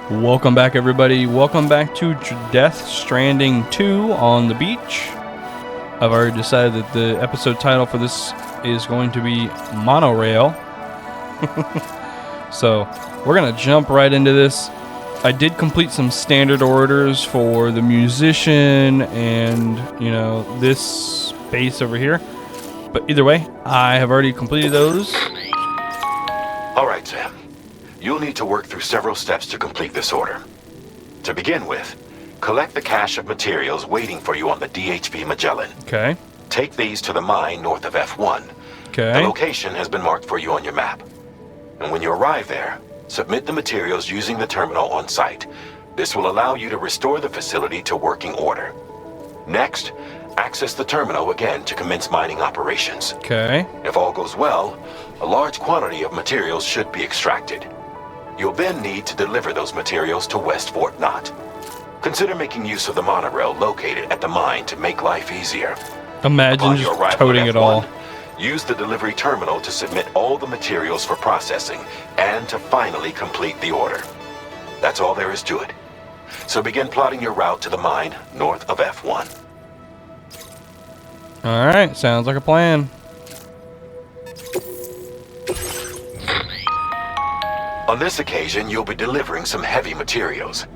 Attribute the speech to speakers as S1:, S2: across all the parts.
S1: Welcome back, everybody. Welcome back to Death Stranding 2 on the beach. I've already decided that the episode title for this is going to be Monorail. So, we're going to jump right into this. I did complete some standard orders for the musician and, this base over here. But either way, I have already completed those.
S2: All right, Sam. You'll need to work through several steps to complete this order. To begin with, collect the cache of materials waiting for you on the DHP Magellan.
S1: Okay.
S2: Take these to the mine north of F1.
S1: Okay.
S2: The location has been marked for you on your map. And when you arrive there, submit the materials using the terminal on site. This will allow you to restore the facility to working order. Next, access the terminal again to commence mining operations.
S1: Okay.
S2: If all goes well, a large quantity of materials should be extracted. You'll then need to deliver those materials to West Fort Knott. Consider making use of the monorail located at the mine to make life easier.
S1: Imagine just toting it all.
S2: Use the delivery terminal to submit all the materials for processing and to finally complete the order. That's all there is to it. So begin plotting your route to the mine north of F1.
S1: Alright, sounds like a plan.
S2: On this occasion, you'll be delivering some heavy materials.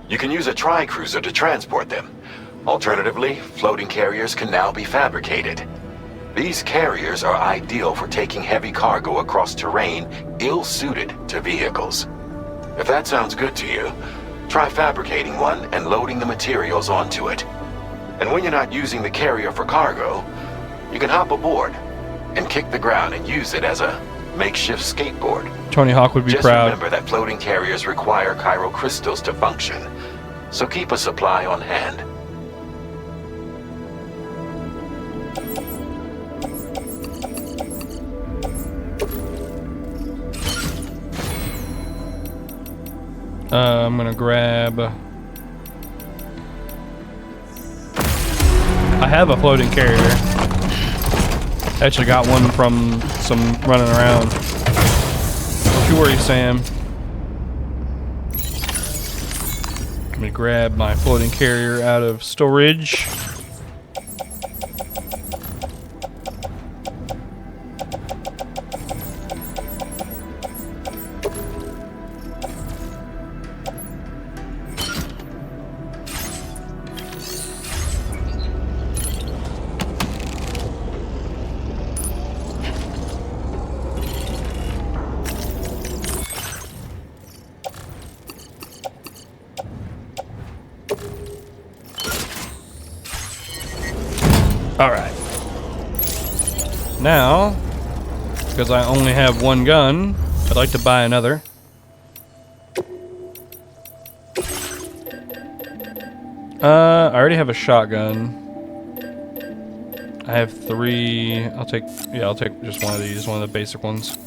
S2: You can use a tri-cruiser to transport them. Alternatively, floating carriers can now be fabricated. These carriers are ideal for taking heavy cargo across terrain ill-suited to vehicles. If that sounds good to you, try fabricating one and loading the materials onto it. And when you're not using the carrier for cargo, you can hop aboard and kick the ground and use it as a makeshift skateboard.
S1: Tony Hawk would be
S2: Just
S1: proud.
S2: remember that floating carriers require chiral crystals to function, so keep a supply on hand.
S1: I'm gonna grab... I have a floating carrier. I actually got one from some running around. Don't you worry, Sam. Let me grab my floating carrier out of storage. Alright. Now, because I only have one gun, I'd like to buy another. I already have a shotgun. I have 3. I'll take just one of these, one of the basic ones.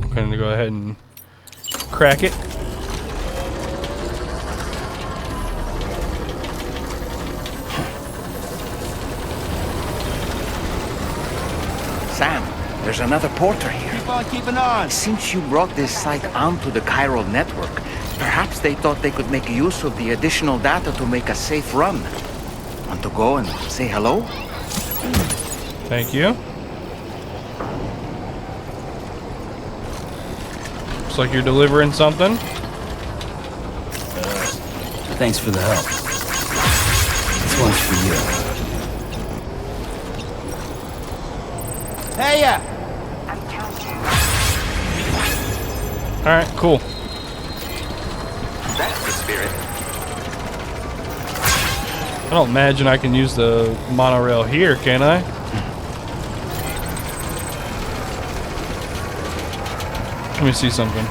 S1: I'm going to go ahead and crack it.
S3: Sam, there's another porter here.
S4: Keep on keeping on.
S3: Since you brought this site onto the chiral network, perhaps they thought they could make use of the additional data to make a safe run. Want to go and say hello?
S1: Thank you. Looks like you're delivering something.
S4: Thanks for the help. This one's for you. Hey,
S1: Alright, cool.
S2: That's the spirit.
S1: I don't imagine I can use the monorail here, can I? Let me see something.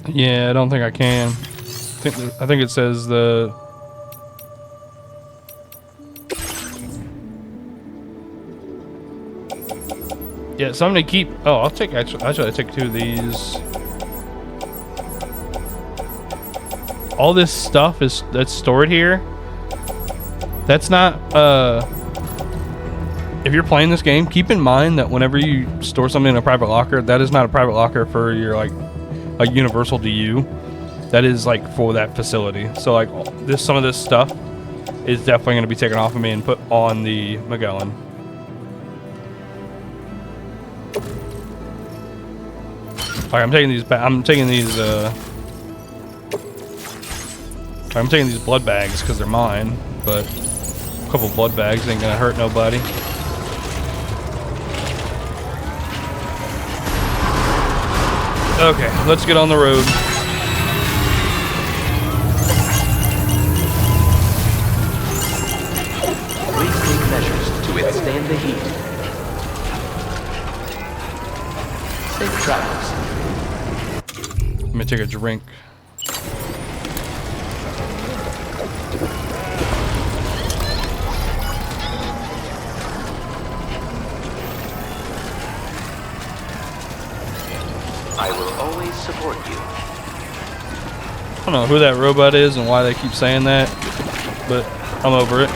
S1: Yeah, I don't think I can. I think it says the. Yeah, so I'm gonna keep. Oh, I'll take actually. I take 2 of these. All this stuff that's stored here. That's not. If you're playing this game, keep in mind that whenever you store something in a private locker, that is not a private locker for your like a universal to you. That is like for that facility. So like some of this stuff is definitely going to be taken off of me and put on the Magellan. All right, I'm taking these. I'm taking these blood bags because they're mine. But a couple blood bags ain't gonna hurt nobody. Okay, let's get on the road.
S5: Please take measures to withstand the heat. Safe travels.
S1: Let me take a drink.
S5: I will always support you.
S1: I don't know who that robot is and why they keep saying that, but I'm over it.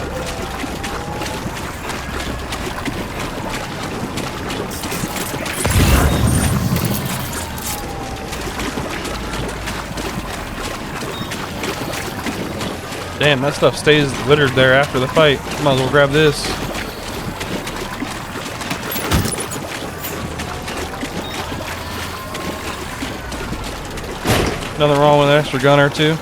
S1: Damn, that stuff stays littered there after the fight. Might as well grab this. Nothing wrong with an extra gun or 2.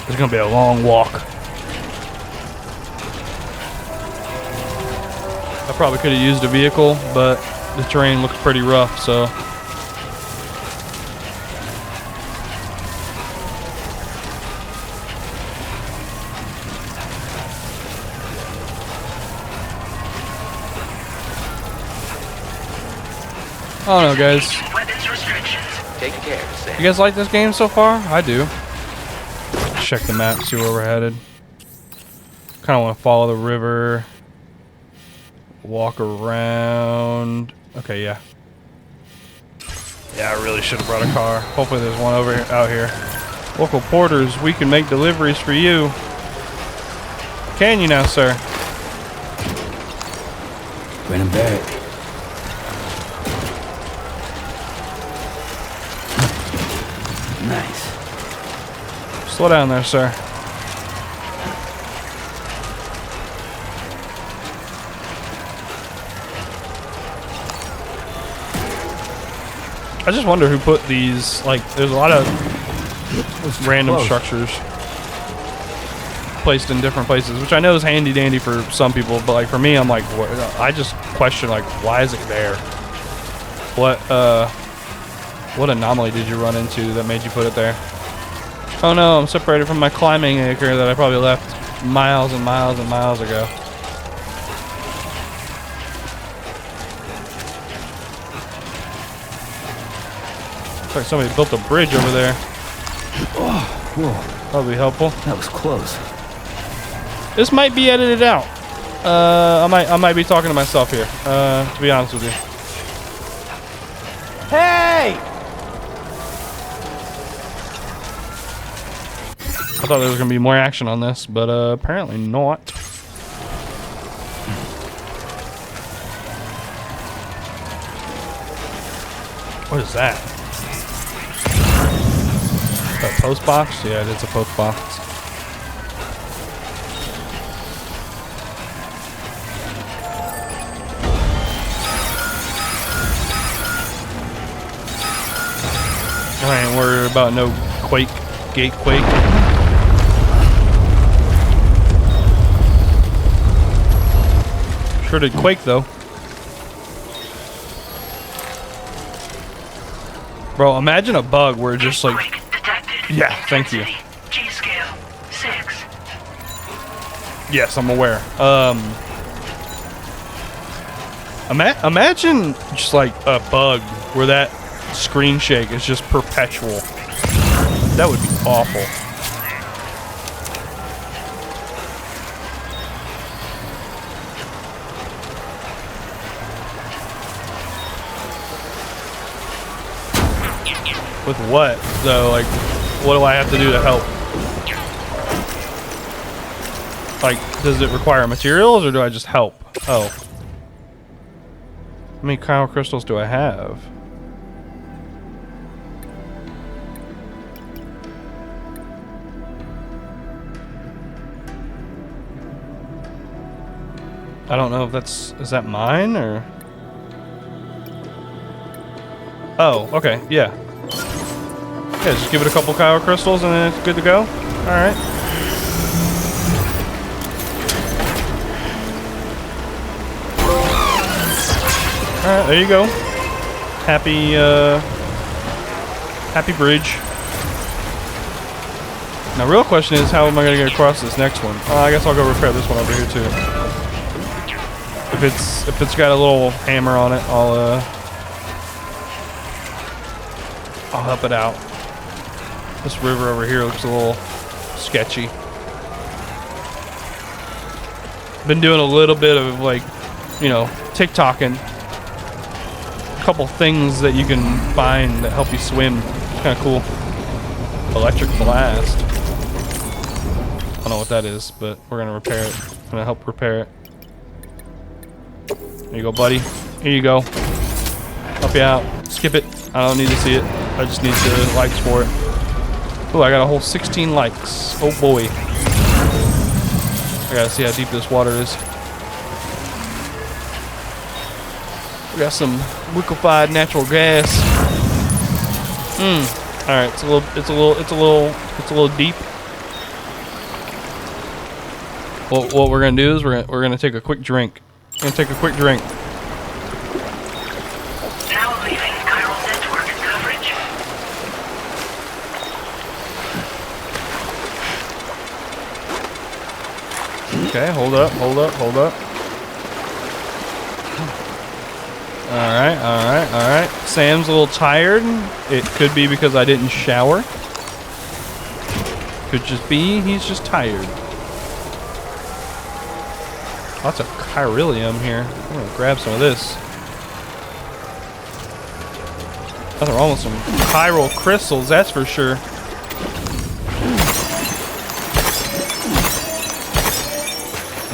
S1: It's gonna be a long walk. I probably could have used a vehicle, but the terrain looks pretty rough, so. I don't know, guys.
S5: Take care, Zeph.
S1: You guys like this game so far? I do. Check the map, see where we're headed. Kind of want to follow the river. Walk around. Okay, yeah. Yeah, I really should have brought a car. Hopefully there's one out here. Local porters, we can make deliveries for you. Can you now, sir?
S4: Bring him back. Nice.
S1: Slow down there, sir. I just wonder who put these, like, there's a lot of random structures placed in different places, which I know is handy dandy for some people, but like for me, I'm like, what, I just question, like, why is it there? What anomaly did you run into that made you put it there? Oh no, I'm separated from my climbing acre that I probably left miles and miles and miles ago. Looks like somebody built a bridge over there.
S4: Oh, whoa.
S1: That'll be helpful.
S4: That was close.
S1: This might be edited out. I might be talking to myself here. To be honest with you.
S6: Hey!
S1: I thought there was gonna be more action on this, but apparently not. What is that? Is that a post box? Yeah, it's a post box. I ain't worried about no quake, gate quake. Sure did quake though. Bro, imagine a bug where it just like, yeah, thank you.
S7: G scale 6.
S1: Yes, I'm aware. Imagine just like a bug where that screen shake is just perpetual. That would be awful. With what, though? Like, what do I have to do to help? Like, does it require materials, or do I just help? Oh. How many cryo crystals do I have? I don't know if that's... Is that mine, or... Oh, okay, yeah. Yeah, just give it a couple cryo crystals and then it's good to go. Alright. Alright, there you go. Happy, happy bridge. Now, real question is, how am I going to get across this next one? I guess I'll go repair this one over here, too. If it's got a little hammer on it, I'll help it out. This river over here looks a little sketchy. Been doing a little bit of, like, you know, TikToking. A couple things that you can find that help you swim. Kind of cool. Electric blast. I don't know what that is, but we're gonna repair it. I'm gonna help repair it. There you go, buddy. Here you go. Help you out. Skip it. I don't need to see it. I just need the likes for it. Oh, I got a whole 16 likes. Oh boy. I gotta see how deep this water is. We got some liquefied natural gas. Alright, it's a little deep. Well, what we're gonna do is we're gonna take a quick drink. Now
S6: leaving chiral network coverage.
S1: Okay, hold up. Alright. Sam's a little tired. It could be because I didn't shower. Could just be he's just tired. Lots of chiralium here. I'm gonna grab some of this. Nothing wrong with some chiral crystals, that's for sure.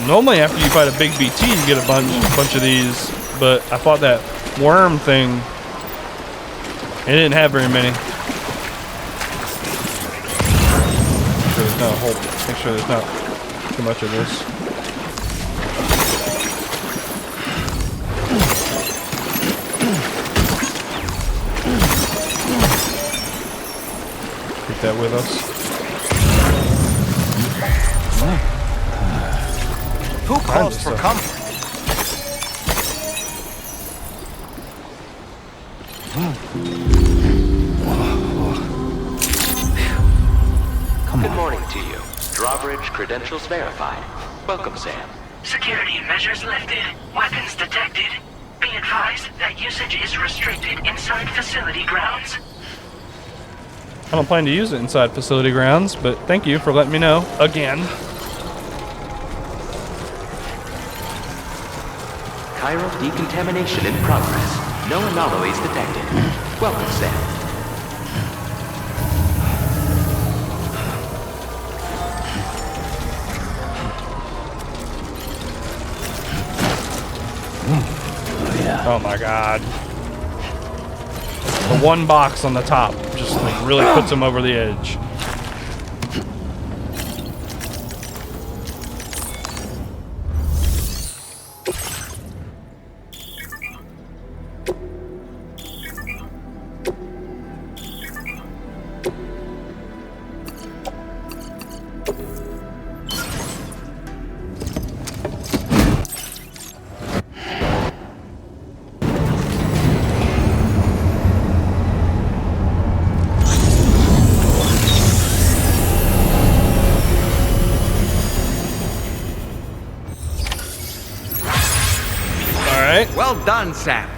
S1: Normally after you fight a big BT you get a bunch of these, but I fought that worm thing. It didn't have very many. Make sure there's not too much of this. Keep that with us.
S3: Who calls for comfort?
S5: Good morning to you. Drawbridge credentials verified. Welcome, Sam.
S6: Security measures lifted. Weapons detected. Be advised that usage is restricted inside facility grounds.
S1: I don't plan to use it inside facility grounds, but thank you for letting me know again.
S5: Chiral decontamination in progress. No anomalies detected. Welcome, Sam.
S1: Oh my god. The one box on the top just like really puts him over the edge.
S3: Well done, Sam.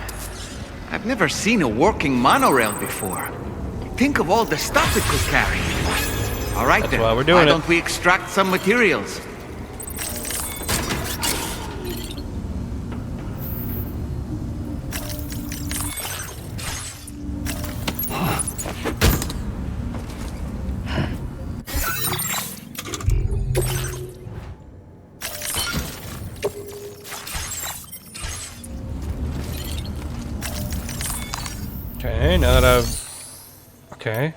S3: I've never seen a working monorail before. Think of all the stuff it could carry. All right, then.
S1: Why we're doing
S3: Why
S1: it.
S3: don't we extract some materials?
S1: Okay, now that I've... Okay.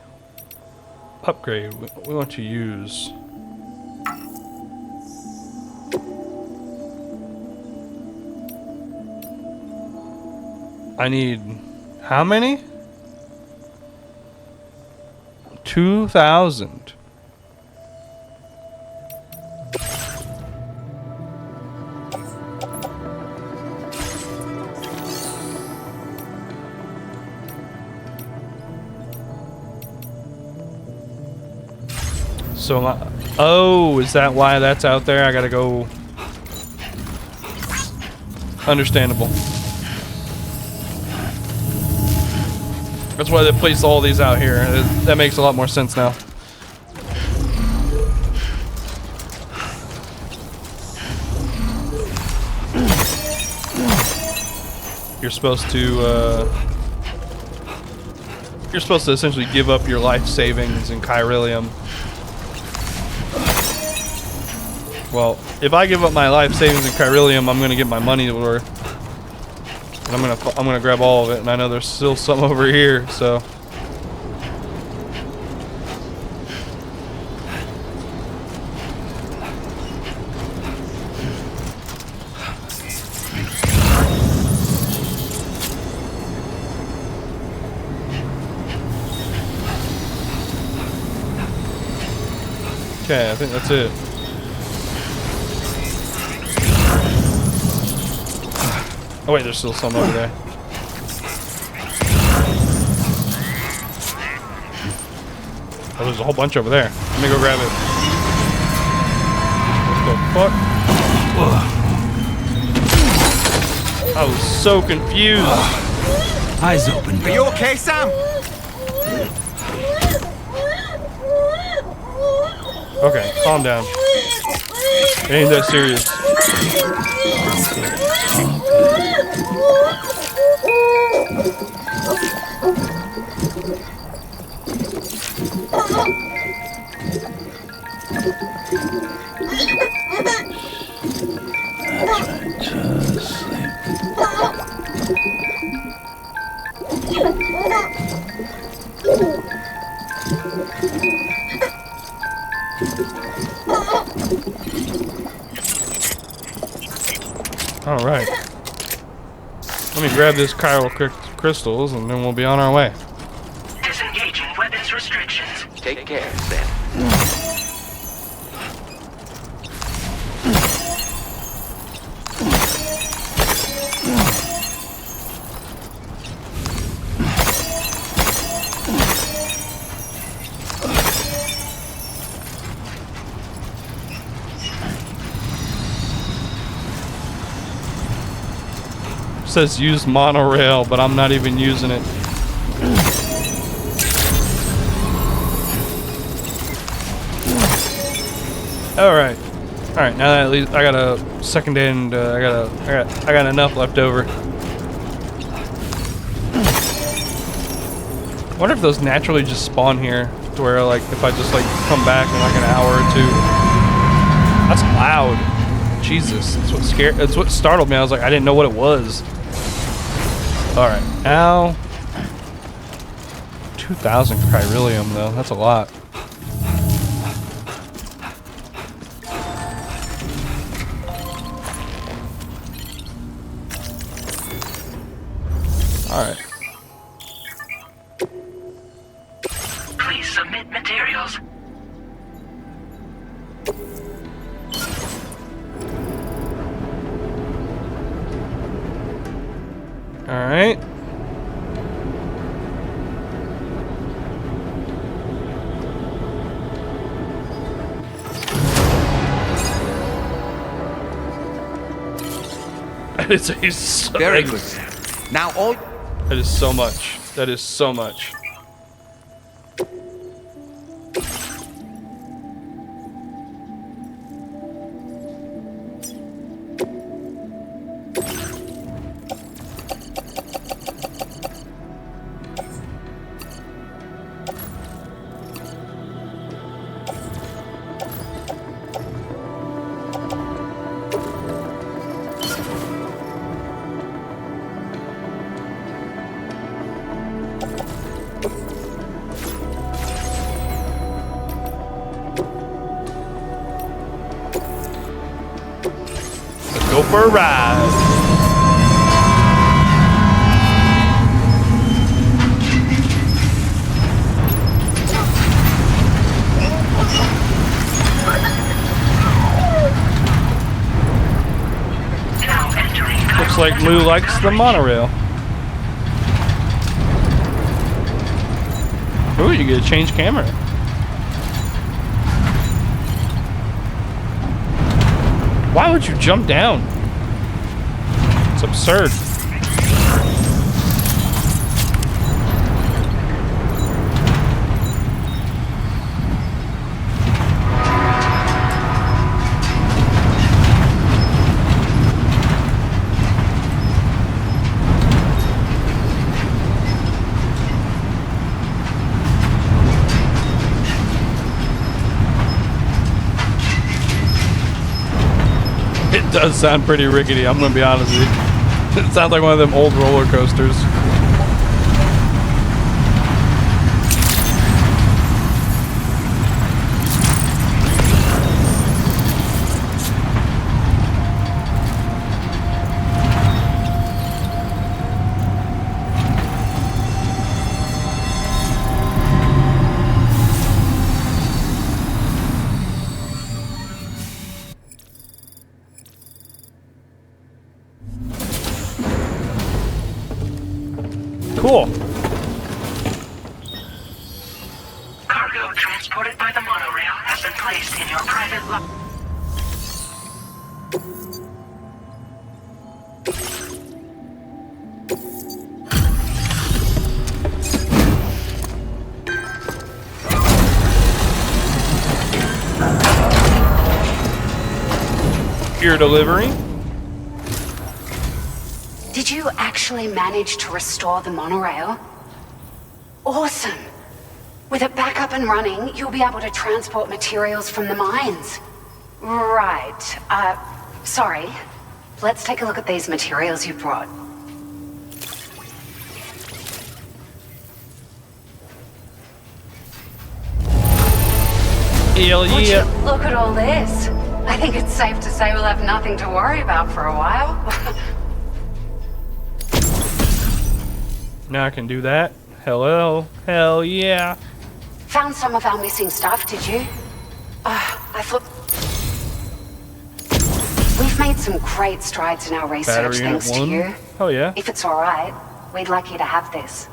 S1: Upgrade. We want to use... I need... How many? 2,000. So oh, is that why that's out there? I gotta go. Understandable. That's why they placed all these out here. That makes a lot more sense now. You're supposed to essentially give up your life savings in Kmplxity. Well, if I give up my life savings in Kmplxity, I'm gonna get my money worth. And I'm gonna grab all of it, and I know there's still some over here, so. Okay, I think that's it. Oh wait, there's still some over there. Oh, there's a whole bunch over there. Let me go grab it. What the fuck? I was so confused.
S4: Eyes open.
S3: Are you okay, Sam?
S1: Okay, calm down. It ain't that serious.
S4: Just sleep.
S1: All right. Let me grab this chiral crystals, and then we'll be on our way.
S6: Disengaging weapons restrictions.
S5: Take care, Sam.
S1: It says use monorail, but I'm not even using it. All right. Now that at least I got a second and I got enough left over. I wonder if those naturally just spawn here, to where like if I just like come back in like an hour or two. That's loud. Jesus, that's what startled me. I was like, I didn't know what it was. All right, now 2,000 Kmplxity though. That's a lot. All right.
S6: Please submit materials.
S1: All right. That is
S3: Very good. Now all...
S1: That is so much. That is so much. Go for a ride.
S6: Now entering.
S1: Looks like Lou likes the monorail. Ooh, you get to change camera. Why would you jump down? It's absurd. It does sound pretty rickety, I'm gonna be honest with you. It sounds like one of them old roller coasters. Cool.
S6: Cargo transported by the monorail has been placed in your private
S1: Your delivery.
S7: Did you actually manage to restore the monorail? Awesome! With it back up and running, you'll be able to transport materials from the mines. Right. Sorry. Let's take a look at these materials you brought.
S1: Hell
S7: Would you
S1: yeah.
S7: look at all this? I think it's safe to say we'll have nothing to worry about for a while.
S1: Now I can do that. Hello. Hell yeah.
S7: Found some of our missing stuff, did you? I thought... We've made some great strides in our research
S1: Battery unit
S7: thanks to
S1: 1.
S7: you.
S1: Oh yeah.
S7: If it's alright, we'd like you to have this.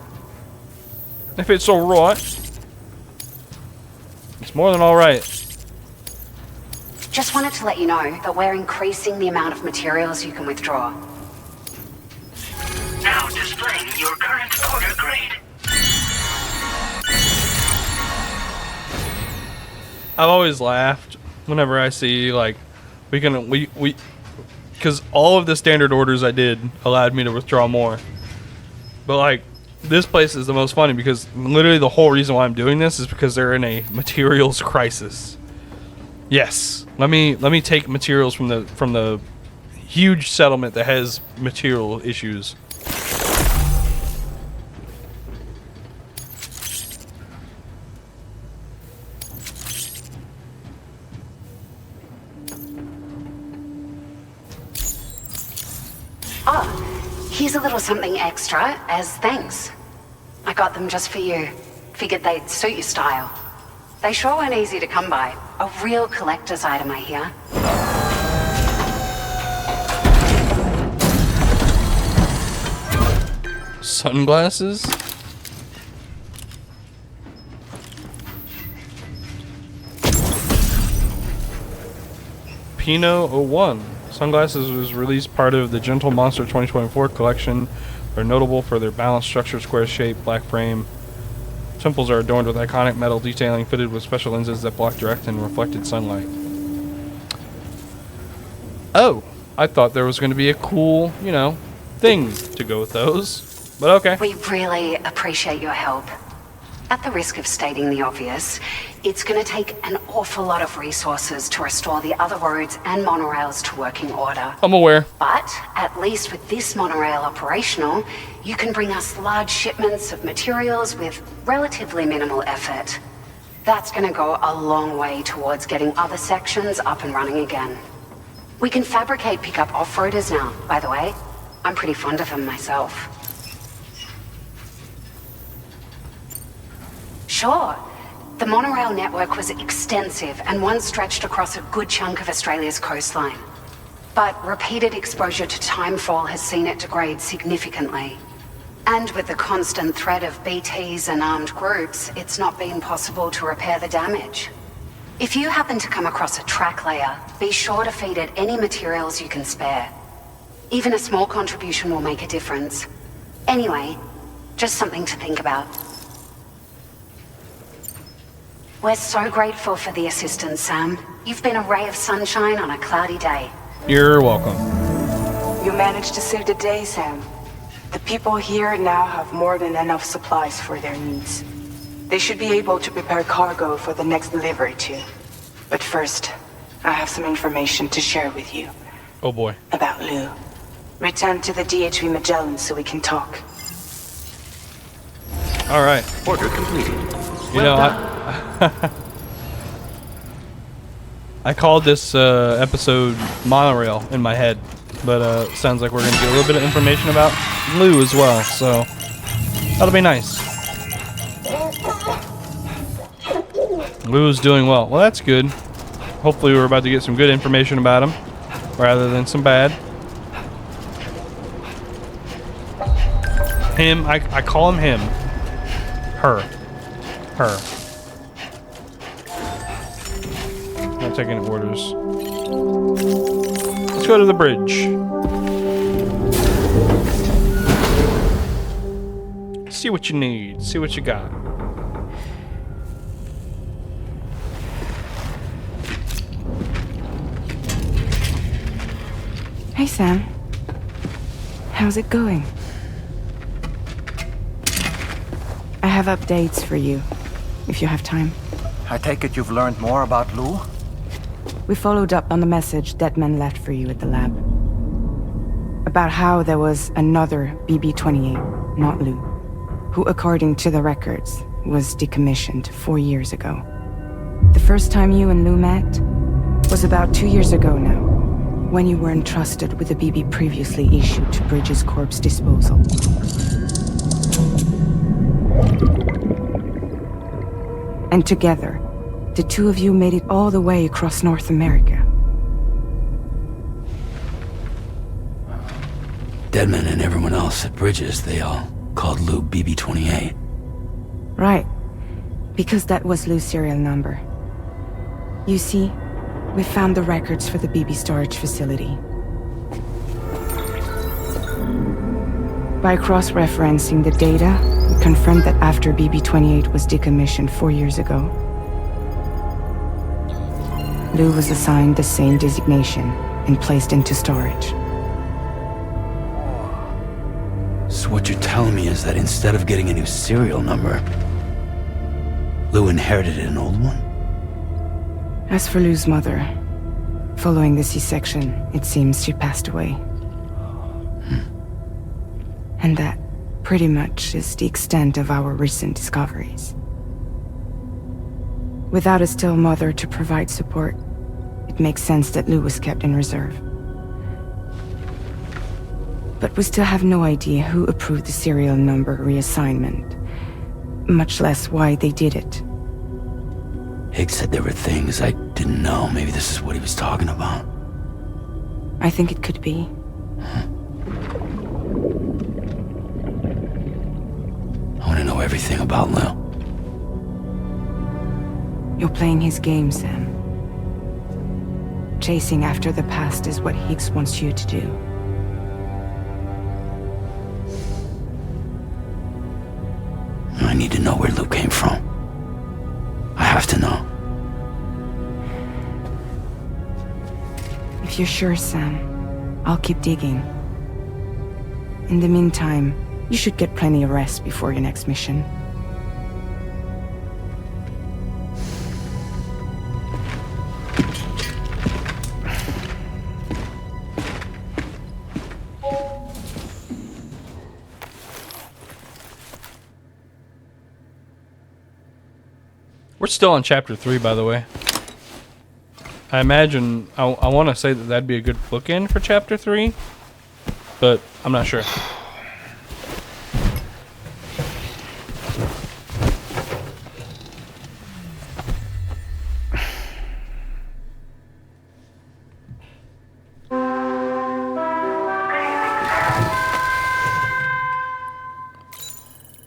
S1: If it's alright. It's more than alright.
S7: Just wanted to let you know that we're increasing the amount of materials you can withdraw.
S6: now displaying your current order grade.
S1: I've always laughed whenever I see like we because all of the standard orders I did allowed me to withdraw more, but like this place is the most funny because literally the whole reason why I'm doing this is because they're in a materials crisis. Yes, let me take materials from the huge settlement that has material issues.
S7: Oh, here's a little something extra as thanks. I got them just for you. Figured they'd suit your style. They sure weren't easy to come by. A real collector's item, I hear.
S1: Sunglasses? Pinot 01. Sunglasses was released part of the Gentle Monster 2024 collection. Are notable for their balanced structure, square shape, black frame. Temples are adorned with iconic metal detailing fitted with special lenses that block direct and reflected sunlight. Oh, I thought there was going to be a cool, thing to go with those. But okay.
S7: We really appreciate your help. At the risk of stating the obvious, it's going to take an awful lot of resources to restore the other roads and monorails to working order.
S1: I'm aware.
S7: But at least with this monorail operational, you can bring us large shipments of materials with relatively minimal effort. That's going to go a long way towards getting other sections up and running again. We can fabricate pickup off-roaders now, by the way. I'm pretty fond of them myself. Sure. The monorail network was extensive and once stretched across a good chunk of Australia's coastline. But repeated exposure to timefall has seen it degrade significantly. And with the constant threat of BTs and armed groups, it's not been possible to repair the damage. If you happen to come across a track layer, be sure to feed it any materials you can spare. Even a small contribution will make a difference. Anyway, just something to think about. We're so grateful for the assistance, Sam. You've been a ray of sunshine on a cloudy day.
S1: You're welcome.
S8: You managed to save the day, Sam. The people here now have more than enough supplies for their needs. They should be able to prepare cargo for the next delivery too. But first, I have some information to share with you.
S1: Oh boy.
S8: About Lou. Return to the DHV Magellan so we can talk.
S1: Alright.
S5: Order completed.
S1: I called this episode Monorail in my head, but sounds like we're going to get a little bit of information about Lou as well, so that'll be nice. Lou's doing well. Well, that's good. Hopefully we're about to get some good information about him, rather than some bad. Him, I call him him. Her. Not taking orders. Let's go to the bridge. See what you need. See what you got.
S8: Hey, Sam. How's it going? I have updates for you, if you have time.
S3: I take it you've learned more about Lou?
S8: We followed up on the message Deadman left for you at the lab. About how there was another BB-28, not Lou, who, according to the records, was decommissioned 4 years ago. The first time you and Lou met was about 2 years ago now, when you were entrusted with the BB previously issued to Bridges Corp's disposal. And together, the two of you made it all the way across North America.
S4: Deadman and everyone else at Bridges, they all called Lou BB-28.
S8: Right, because that was Lou's serial number. You see, we found the records for the BB storage facility. By cross-referencing the data, we confirmed that after BB-28 was decommissioned 4 years ago, Lou was assigned the same designation and placed into storage.
S4: So what you're telling me is that instead of getting a new serial number, Lou inherited an old one?
S8: As for Lou's mother, following the C-section, it seems she passed away. And that pretty much is the extent of our recent discoveries. Without a still mother to provide support, it makes sense that Lou was kept in reserve. But we still have no idea who approved the serial number reassignment, much less why they did it.
S4: Higgs said there were things I didn't know. Maybe this is what he was talking about.
S8: I think it could be.
S4: I want to know everything about Lou.
S8: You're playing his game, Sam. chasing after the past is what Higgs wants you to do.
S4: I need to know where Lou came from. I have to know.
S8: If you're sure, Sam, I'll keep digging. In the meantime, you should get plenty of rest before your next mission.
S1: We're still on chapter 3, by the way. I imagine, I want to say that that'd be a good bookend for chapter 3, but I'm not sure.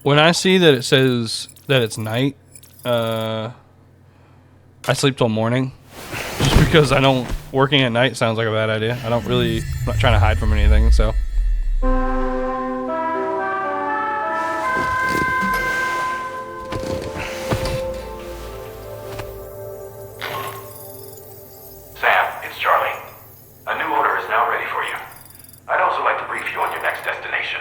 S1: When I see that it says that it's night, I sleep till morning. Just because working at night sounds like a bad idea. I'm not trying to hide from anything, so.
S2: Sam, it's Charlie. A new order is now ready for you. I'd also like to brief you on your next destination.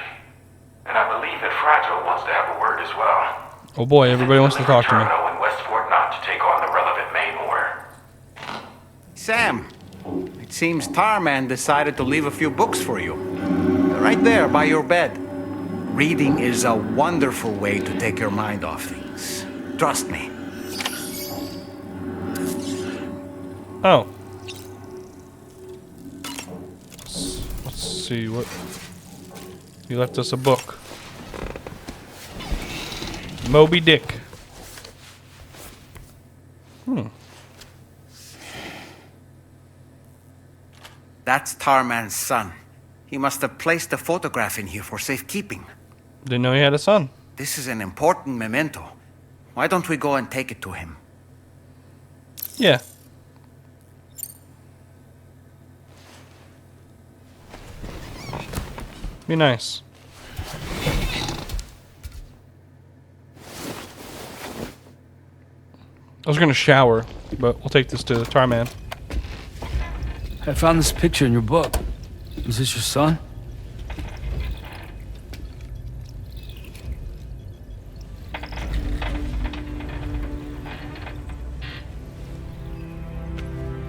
S2: And I believe that Fragile wants to have a word as well.
S1: Oh boy, everybody wants to talk to me.
S2: In Westport not to take on the relevant main order.
S3: Sam, it seems Tarman decided to leave a few books for you. Right there by your bed. Reading is a wonderful way to take your mind off things. Trust me.
S1: Oh. Let's see what. He left us a book. Moby Dick.
S3: That's Tarman's son. He must have placed a photograph in here for safekeeping.
S1: Didn't know he had a son.
S3: This is an important memento. Why don't we go and take it to him?
S1: Yeah. Be nice. I was gonna shower, but we'll take this to Tarman.
S4: I found this picture in your book. Is this your son?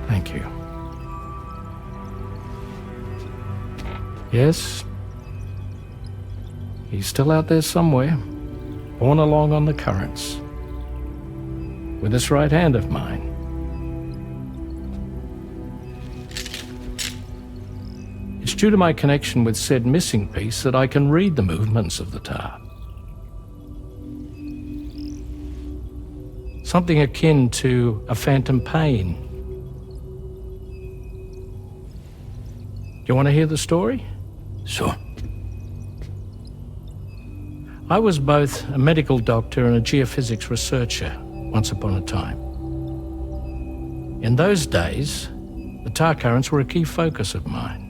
S9: Thank you. Yes. He's still out there somewhere, borne along on the currents, with this right hand of mine. It's due to my connection with said missing piece that I can read the movements of the tar. Something akin to a phantom pain. Do you want to hear the story?
S4: Sure.
S9: I was both a medical doctor and a geophysics researcher once upon a time. In those days, the tar currents were a key focus of mine.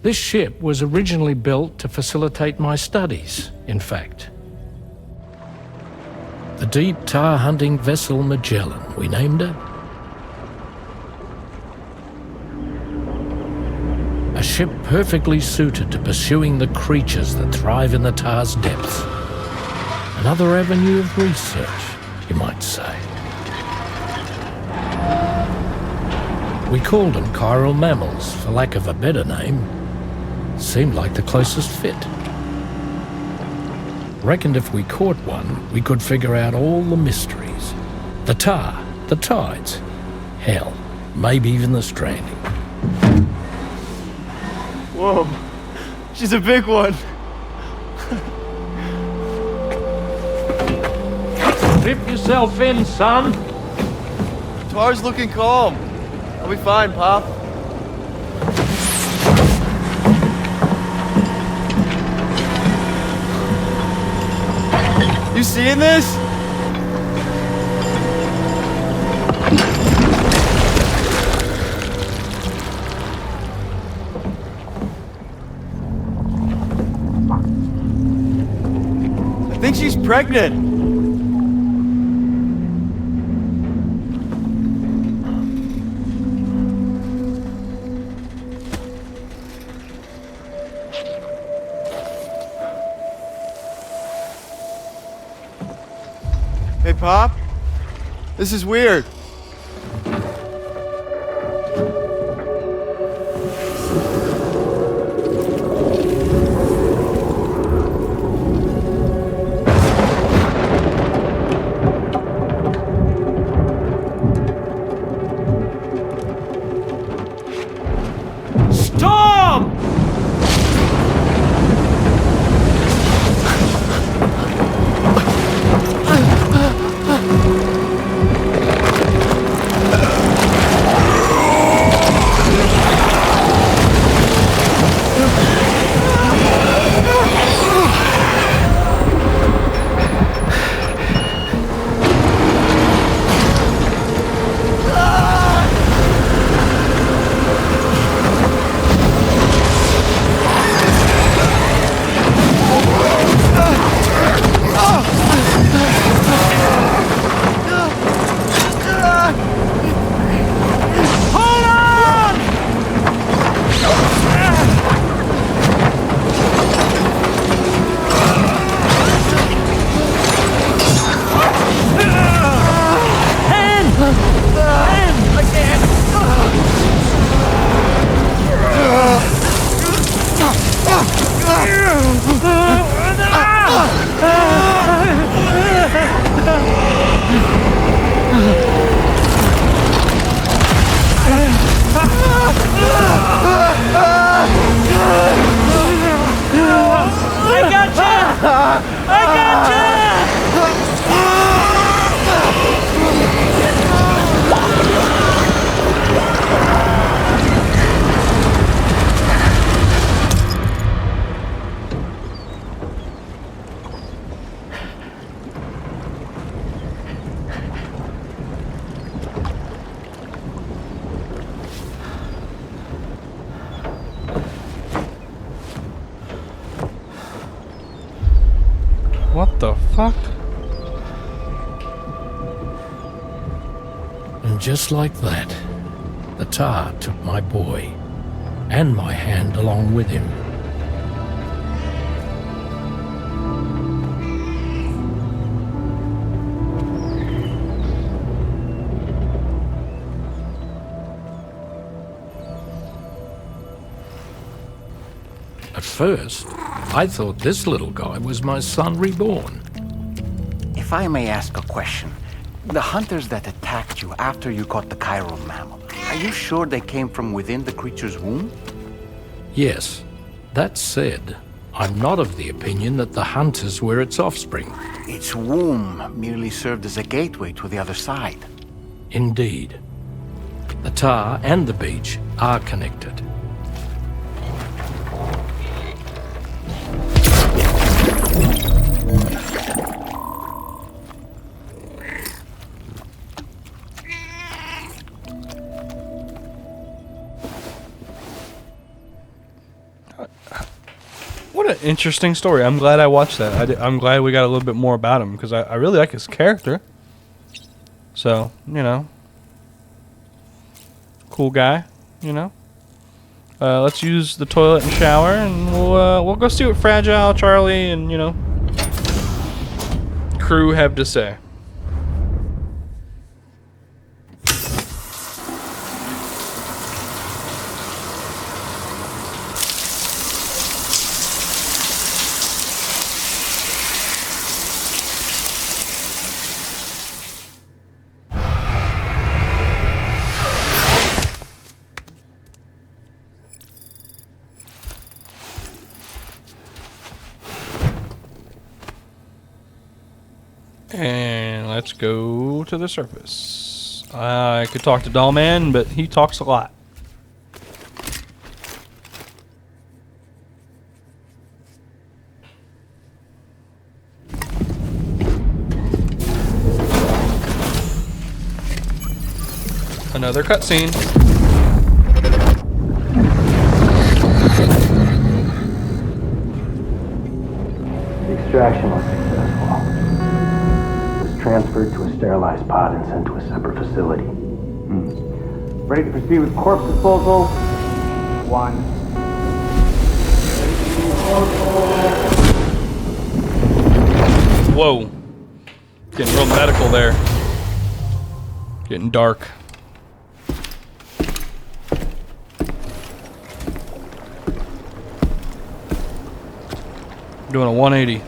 S9: This ship was originally built to facilitate my studies, in fact. The deep tar hunting vessel Magellan, we named it. A ship perfectly suited to pursuing the creatures that thrive in the tar's depths. Another avenue of research, you might say. We called them chiral mammals, for lack of a better name. Seemed like the closest fit. Reckoned if we caught one, we could figure out all the mysteries. The tar, the tides, hell, maybe even the stranding.
S10: Whoa, she's a big one.
S9: Strip yourself in, son.
S10: Tar's looking calm. I'll be fine, Pop. You seeing this? think she's pregnant. Hey, Pop. This is weird.
S1: What the fuck?
S9: And just like that, the tar took my boy, and my hand along with him. At first, I thought this little guy was my son reborn.
S3: If I may ask a question, the hunters that attacked you after you caught the chiral mammal, are you sure they came from within the creature's womb?
S9: Yes. That said, I'm not of the opinion that the hunters were its offspring.
S3: Its womb merely served as a gateway to the other side.
S9: Indeed. The tar and the beach are connected.
S1: What an interesting story. I'm glad I watched that. I'm glad we got a little bit more about him because I really like his character. So, you know. Cool guy, you know. Let's use the toilet and shower and we'll go see what Fragile, Charlie, and, you know, crew have to say. And let's go to the surface. I could talk to Dollman, but he talks a lot. Another cutscene.
S11: extraction was successful. It was transferred to a sterilized pod and sent to a separate facility.
S3: Ready to proceed with corpse disposal? 1.
S1: Whoa. Getting real medical there. Getting dark. Doing a 180.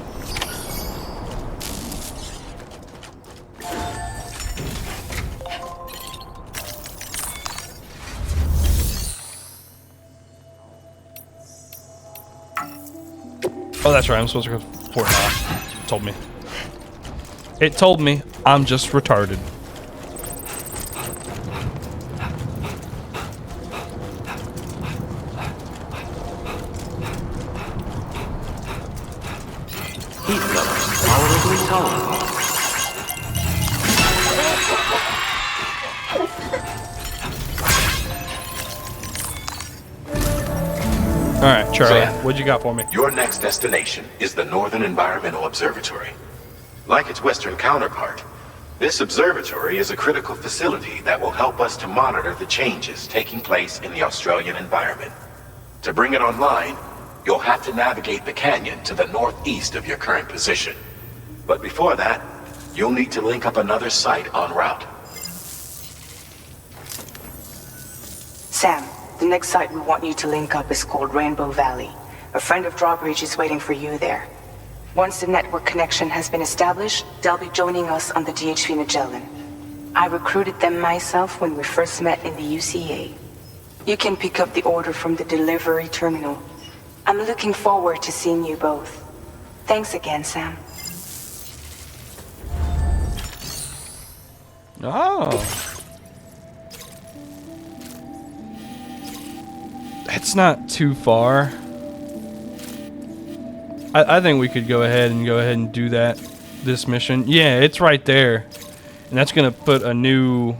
S1: Oh, that's right. I'm supposed to go for it now. It told me. It told me I'm just retarded.
S5: Heat levels tolerably tolerable.
S1: Alright, Charlie, what'd you got for me?
S2: Your next destination is the Northern Environmental Observatory. Like its Western counterpart, this observatory is a critical facility that will help us to monitor the changes taking place in the Australian environment. To bring it online, you'll have to navigate the canyon to the northeast of your current position. But before that, you'll need to link up another site en route.
S8: Sam, the next site we want you to link up is called Rainbow Valley. A friend of Drawbridge is waiting for you there. Once the network connection has been established, they'll be joining us on the DHV Magellan. I recruited them myself when we first met in the UCA. You can pick up the order from the delivery terminal. I'm looking forward to seeing you both. Thanks again, Sam.
S1: Oh. It's not too far. I think we could go ahead and do that, this mission. Yeah, it's right there. And that's gonna put a new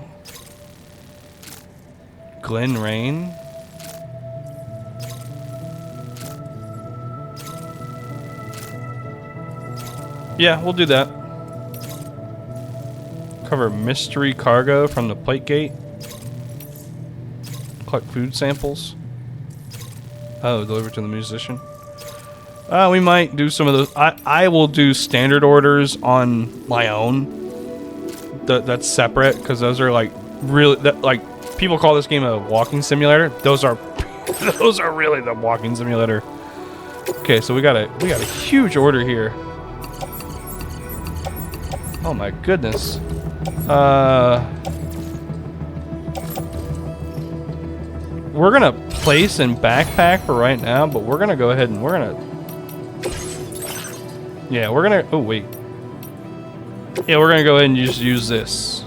S1: Glen Rain. Yeah, we'll do that. Cover mystery cargo from the plate gate. Collect food samples. Oh, deliver to the musician. We might do some of those. I will do standard orders on my own. That's separate because those are like really like people call this game a walking simulator. Those are really the walking simulator. Okay, so we got a huge order here. Oh my goodness. We're gonna place in backpack for right now, but we're gonna go ahead and oh wait. Yeah, we're gonna go ahead and just use this.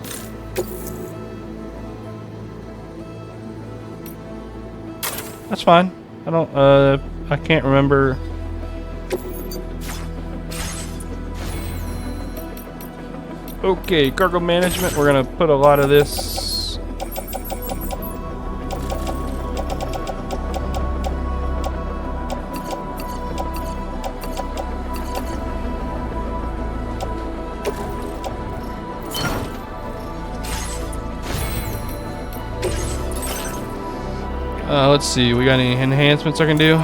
S1: That's fine. I can't remember. Okay, cargo management, we're gonna put a lot of this. Let's see, we got any enhancements I can do?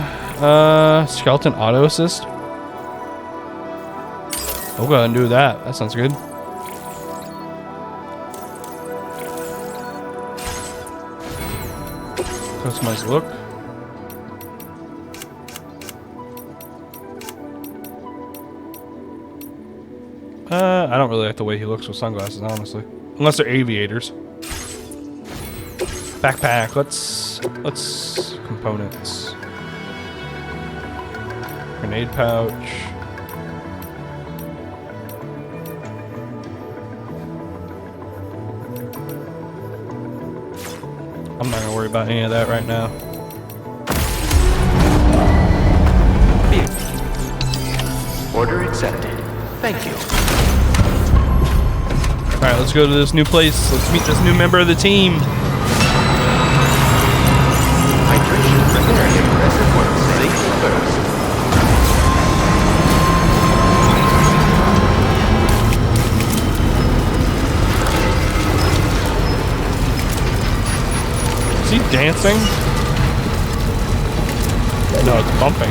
S1: Skeleton auto assist. We'll go ahead and do that. That sounds good. Customize look. I don't really like the way he looks with sunglasses, honestly. Unless they're aviators. Backpack. Let's components. Grenade pouch. I'm not gonna worry about any of that right now.
S5: Order accepted. Thank you.
S1: Alright, let's go to this new place. Let's meet this new member of the team.
S5: Hydration, repair, aggressive work, safety first.
S1: dancing? No, it's bumping.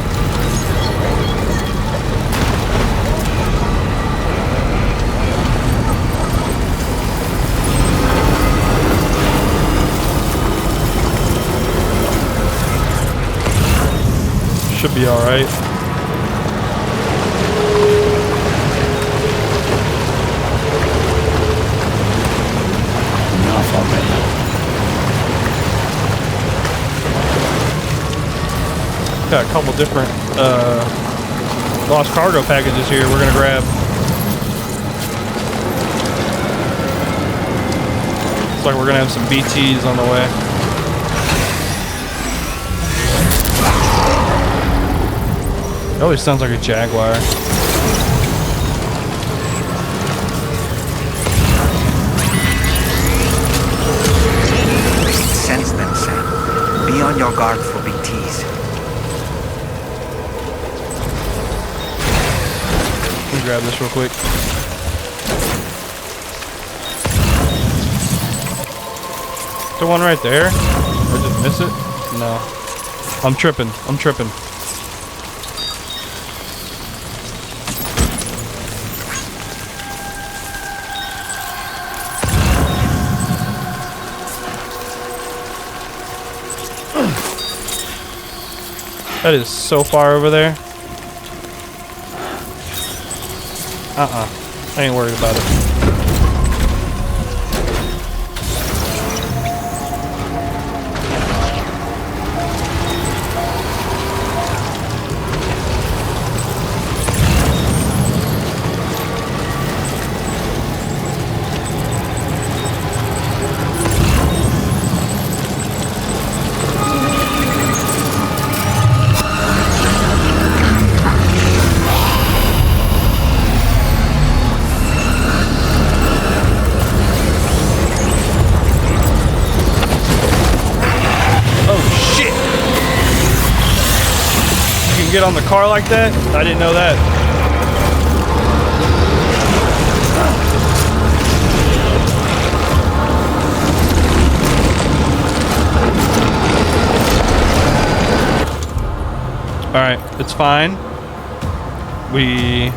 S1: Should be alright.
S4: Enough already.
S1: Got a couple different lost cargo packages here we're gonna grab. Looks like we're gonna have some BTs on the way. It always sounds like a Jaguar.
S3: Sense them, Sam. Be on your guard for BTs.
S1: Let me grab this real quick. The one right there? Or just miss it? No. I'm tripping. I'm tripping. That is so far over there. I ain't worried about it. Get on the car like that? I didn't know that. All right, it's fine. We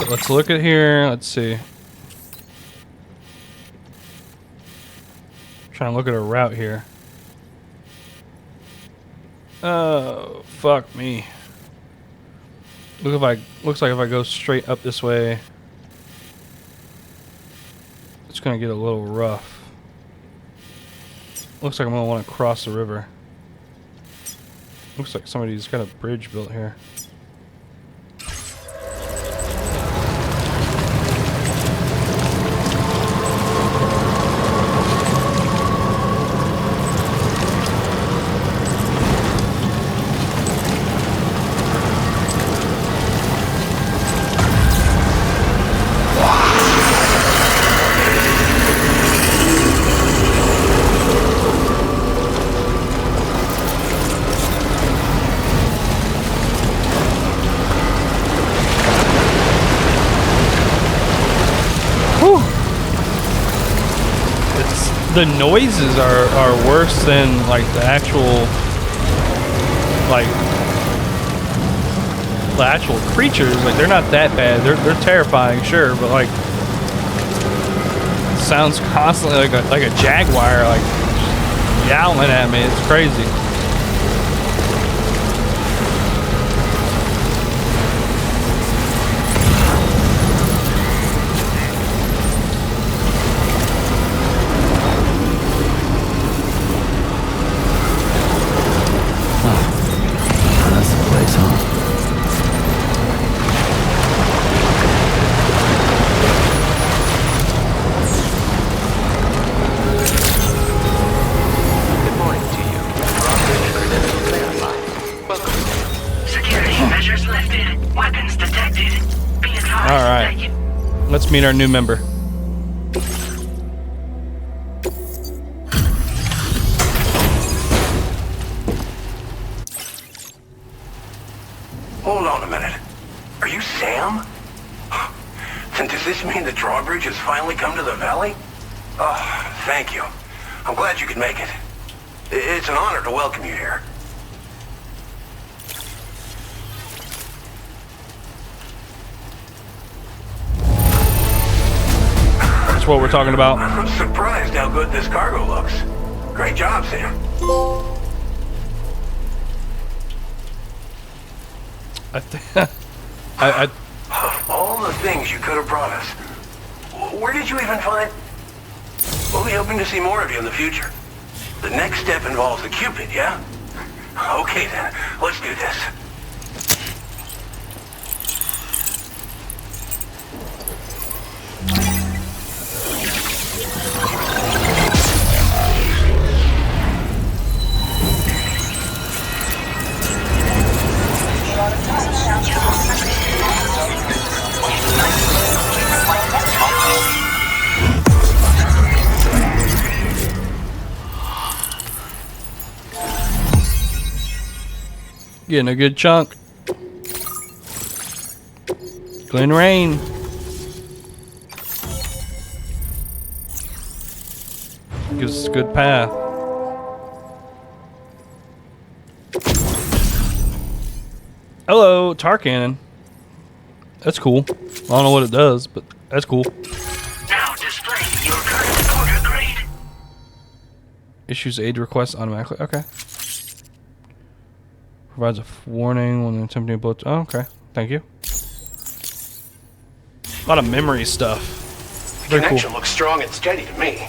S1: let's look at here. Let's see. Trying to look at a route here. Oh, fuck me. Looks like if I go straight up this way, it's gonna get a little rough. Looks like I'm gonna want to cross the river. Looks like somebody's got a bridge built here. The noises are worse than like the actual creatures. Like they're not that bad. They're terrifying, sure, but like it sounds constantly like a jaguar like yowling at me. It's crazy. Let's meet our new member.
S12: Hold on a minute. Are you Sam? And does this mean the drawbridge has finally come to the valley? Oh, thank you. I'm glad you could make it. It's an honor to welcome you here.
S1: That's what we're talking about.
S12: I'm surprised how good this cargo looks. Great job, Sam. Of all the things you could have brought us, where did you even find... We'll be hoping to see more of you in the future. The next step involves the Cupid, yeah? Okay then, let's do this.
S1: Getting a good chunk. Glen Rain. Gives us a good path. Hello, tar cannon. That's cool. I don't know what it does, but that's cool.
S6: Now display your current order grade.
S1: Issues aid requests automatically. Okay. Provides a warning when attempting a bullet. Oh, okay. Thank you. A lot of memory stuff.
S12: The connection looks strong and steady to me.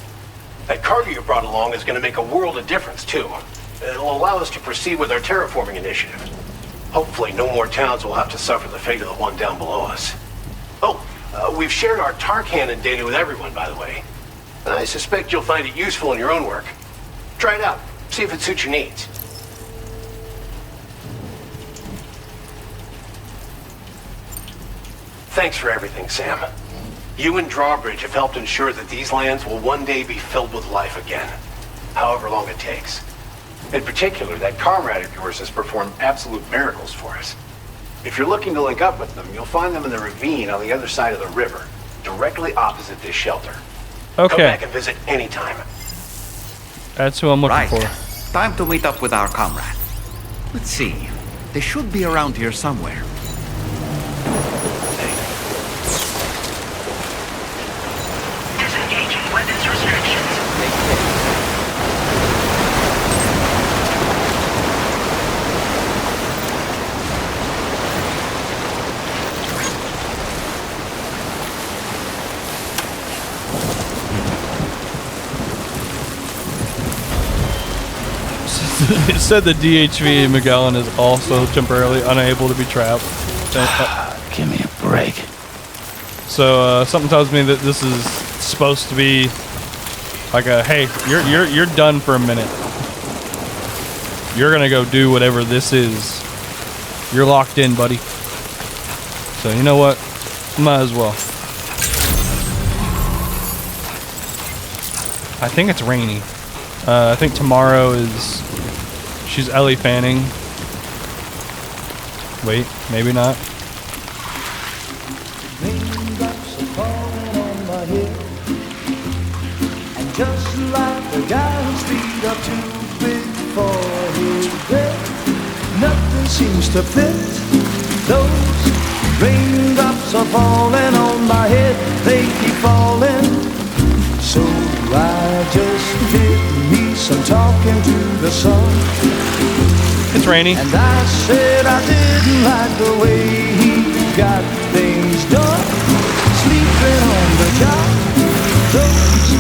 S12: That cargo you brought along is going to make a world of difference, too. It'll allow us to proceed with our terraforming initiative. Hopefully no more towns will have to suffer the fate of the one down below us. Oh, we've shared our tar cannon data with everyone, by the way. And I suspect you'll find it useful in your own work. Try it out. See if it suits your needs. Thanks for everything, Sam. You and Drawbridge have helped ensure that these lands will one day be filled with life again, however long it takes. In particular, that comrade of yours has performed absolute miracles for us. If you're looking to link up with them, you'll find them in the ravine on the other side of the river, directly opposite this shelter.
S1: Okay.
S12: Come back and visit anytime.
S1: That's who I'm looking for.
S3: Time to meet up with our comrade. Let's see. They should be around here somewhere.
S6: Disengaging weapons restrictions.
S1: It said the DHV in Magellan is also temporarily unable to be trapped.
S4: Give me a break.
S1: So something tells me that this is supposed to be like a hey, you're done for a minute. You're gonna go do whatever this is. You're locked in, buddy. So you know what? Might as well. I think it's rainy. I think tomorrow is. She's Ellie Fanning. Wait, maybe not.
S13: Raindrops are falling on my head, and just like the guy whose feet are too big for his bed, nothing seems to fit. Those raindrops are falling on my head, they keep falling. So I just did me some talking to the sun.
S1: It's rainy.
S13: And I said I didn't like the way he got things done. Sleeping on the job. Those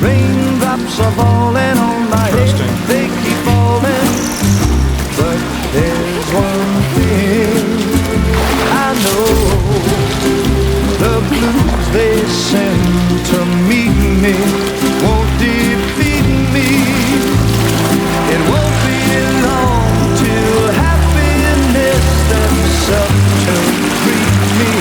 S13: raindrops are falling on my head. They keep falling. But there's one thing I know. The blues they send to meet me won't defeat me. It won't be long till happiness steps up to greet me.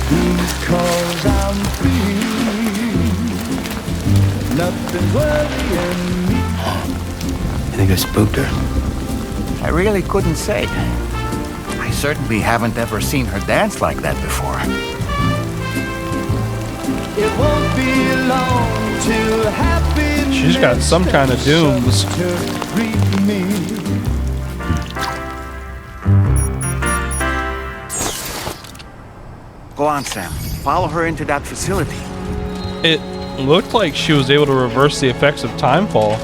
S13: because I'm free. Nothing's worthy in me.
S4: I think I spooked her.
S3: I really couldn't say. I certainly haven't ever seen her dance like that before.
S13: It won't be long till happiness.
S1: She's got some kind of dooms.
S3: Go on, Sam. Follow her into that facility.
S1: It looked like she was able to reverse the effects of timefall.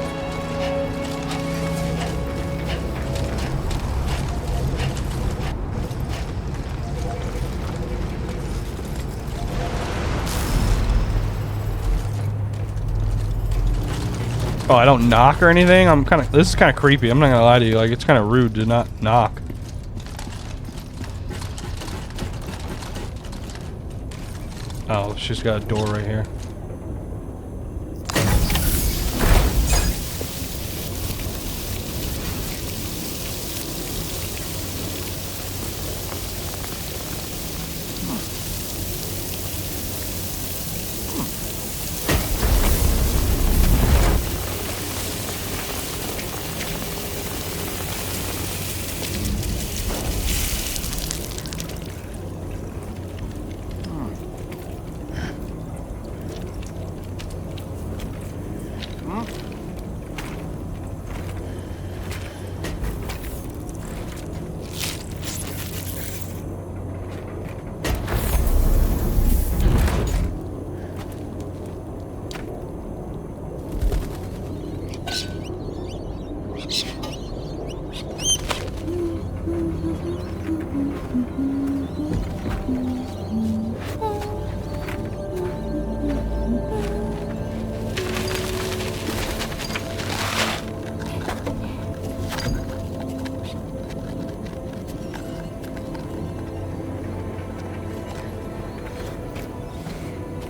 S1: Oh, I don't knock or anything? This is kind of creepy. I'm not gonna lie to you. Like, it's kind of rude to not knock. Oh, she's got a door right here.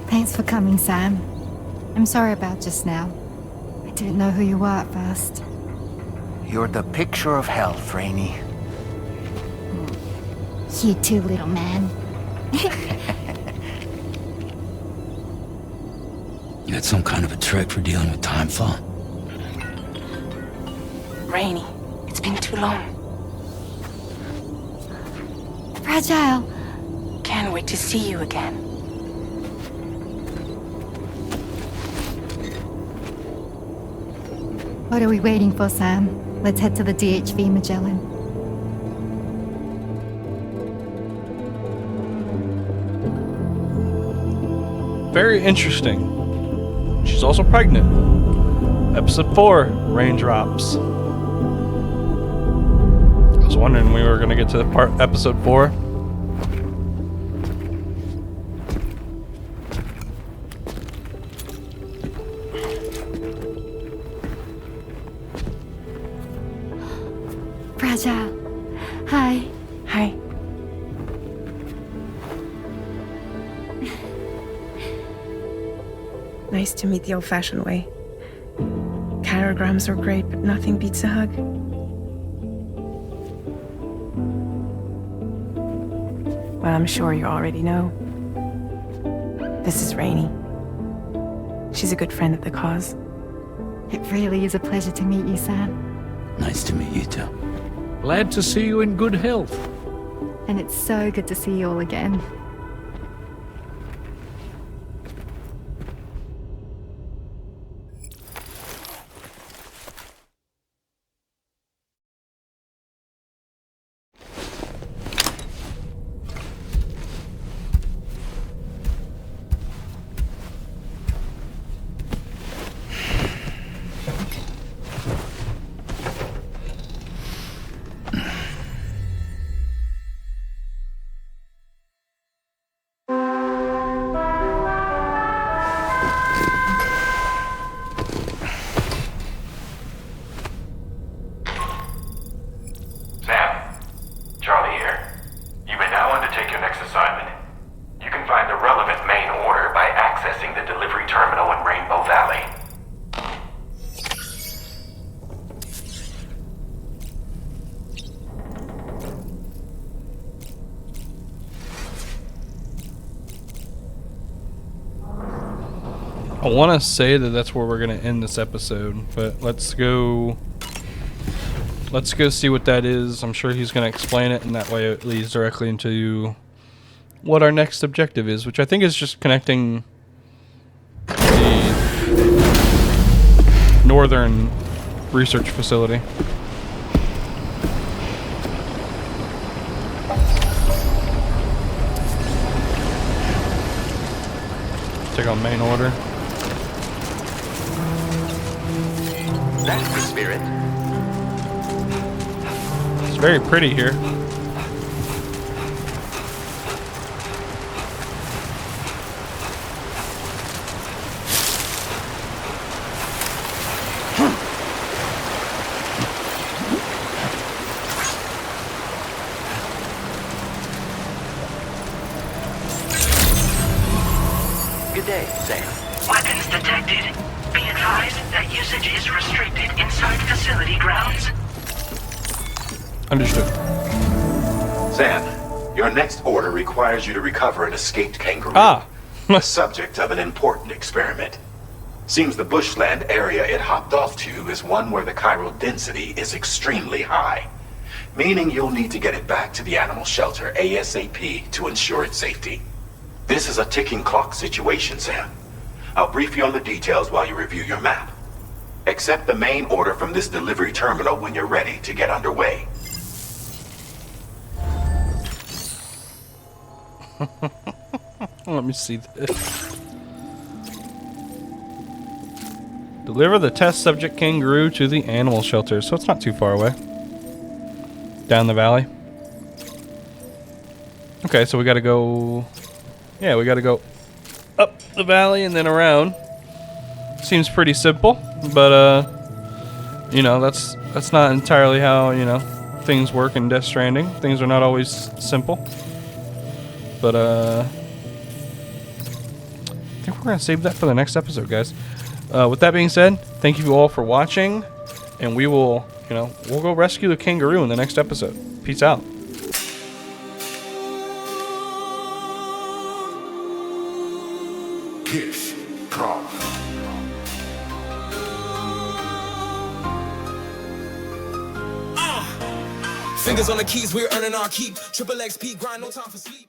S14: Thanks for coming, Sam. I'm sorry about just now. I didn't know who you were at first.
S3: You're the picture of health, Rainey.
S14: You too, little man.
S4: You had some kind of a trick for dealing with timefall?
S7: Rainey, it's been too long.
S14: Fragile.
S7: Can't wait to see you again.
S14: What are we waiting for, Sam? Let's head to the DHV Magellan.
S1: Very interesting. She's also pregnant. Episode 4, Raindrops. I was wondering when we were going to get to the episode 4.
S14: Fragile. Hi.
S7: Hi.
S15: Nice to meet the old-fashioned way. Carograms are great, but nothing beats a hug. Well, I'm sure you already know. This is Rainey. She's a good friend of the cause.
S14: It really is a pleasure to meet you, Sam.
S4: Nice to meet you too.
S9: Glad to see you in good health.
S14: And it's so good to see you all again.
S1: I want to say that that's where we're going to end this episode, but let's go see what that is. I'm sure he's going to explain it, and that way it leads directly into what our next objective is, which I think is just connecting the northern research facility. Take on main order.
S5: That's the spirit.
S1: It's very pretty here.
S5: Good day, Zeph.
S6: Weapons detected. Be advised that usage is restricted inside facility grounds.
S1: Understood.
S2: Sam, your next order requires you to recover an escaped kangaroo.
S1: The
S2: subject of an important experiment. Seems the bushland area it hopped off to is one where the chiral density is extremely high. Meaning you'll need to get it back to the animal shelter ASAP to ensure its safety. This is a ticking clock situation, Sam. I'll brief you on the details while you review your map. Accept the main order from this delivery terminal when you're ready to get underway.
S1: Let me see this. Deliver the test subject kangaroo to the animal shelter. So it's not too far away. Down the valley. Okay, so we gotta go... Yeah, we gotta go up the valley and then around. Seems pretty simple, but you know, that's not entirely how, you know, things work in Death Stranding. Things are not always simple. But I think we're gonna save that for the next episode, guys. With that being said, thank you all for watching, and we will, you know, we'll go rescue the kangaroo in the next episode. Peace out.
S16: Kiss, call.
S17: Fingers on the keys, we're earning our keep. Triple XP, grind, no time for sleep.